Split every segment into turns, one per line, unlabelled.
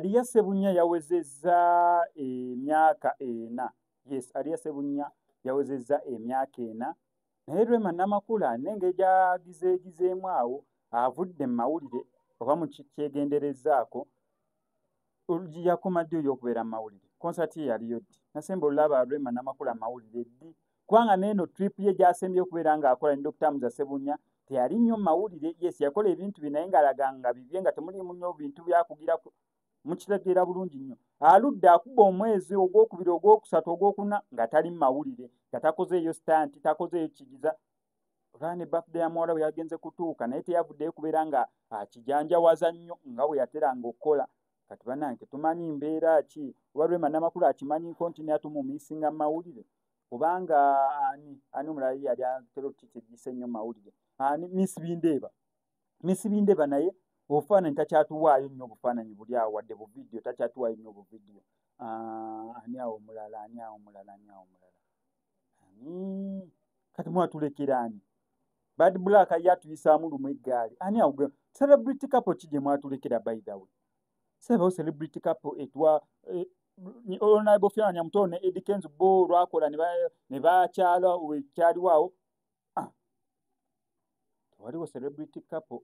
Aliya Sebunya yawezezza emyaka 4. Yes, Aliya Sebunya yawezezza emyaka 4. Naye Rwema Namakula nenge gyagizeegizeemu awo avudde mu mawulire oba mu kyegenderezaako yakoma ddi okubeera mu mawulire. Konsati ye yaliyo ddi? Nasemba olaba Rwema Namakula mu mawulire ddi? Kubanga n'eno trip ye gy'asembye okubeera ng'akola ne Dr. Muza Sebunya teyali nnyo mu mawulire. Yes, yakola ebintu binaye ng'alaga nga bibye nga temuliimu nnyo bintu byakugira mukitegeera bulungi nnyo. Aludde akuba omwezi ogwokubiri ogwokusatu ogwokuna nga tali mu mawulire, nga takozeeyo stanti, takozeeyo kigiza. Olwa ne birthday ya muwala we yagenze kutuuka naye teyavuddeyo kubeera nga akijanjawaza nnyo nga bwe yateranga okukola. Kati bannange tetumanyi mbeera ki, oba Rwema Namakula akimanyiiko nti naye atumumiisinga mu mawulire, kubanga ani omulala yali atera otukiddisa ennyo mu mawulire, Miss Bindeeba naye obufaananyi takyatuwaayo nnyo, obufaananyi buli awo wadde bu vidiyo takyatuwaayo nnyo bu vidiyo. Ani awo omulala kati mwatulekera ani? Bad Black ye atuyisaamu lumu eggaali. Ani awo celebrity couple ki gye mwatulekera by the way? Sebawo celebrity couple etwa Honorable Fiona Nyamutono ne Eddie Kenzo bo lwakola ne bakyala wekyaliwo awo. Waliwo celebrity couple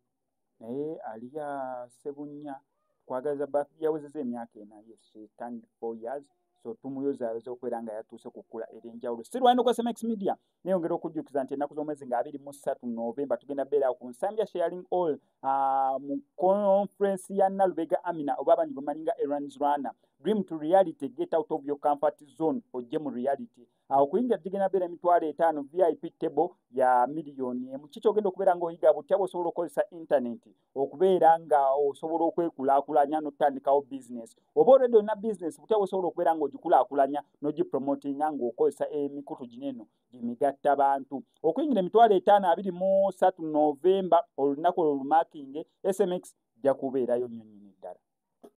naye Aliya Sebunya twagaliza yawezezza emyaka 4. Yes, turned 4 years. So tumuyozaayoza okubeera nga yatuuse ku kkula er'enjawulo. Sirwanyuma kwa SMX Media neyongera okujjukiza nti ennaku z'omwezi nga 23 Novemba tugenda beera ku Nsambya Sharing All mu conference ya Nalubega Amina oba abangi bamanyi nga Errands Runner. Dream to reality, get out of your comfort zone ojje mu reality. Okuyingira tugenda beera emitwalo 5 VIP table ya miliyoni emu. Kiki ogenda okubeera ng'oyiga butya osobola okukozesa internet okubeera nga osobola okwekulaakulanya n'otandikawo business, oba already olina business butya osobola okubeera ng'ogikulaakulanya n'ogipromotinga ng'okozesa emikutu gineno gimigatta bantu. Okuyingira emitwalo 5 23 Novemba olunaku olwo lumakinge SMX jja kubeerayo nnyonnyini.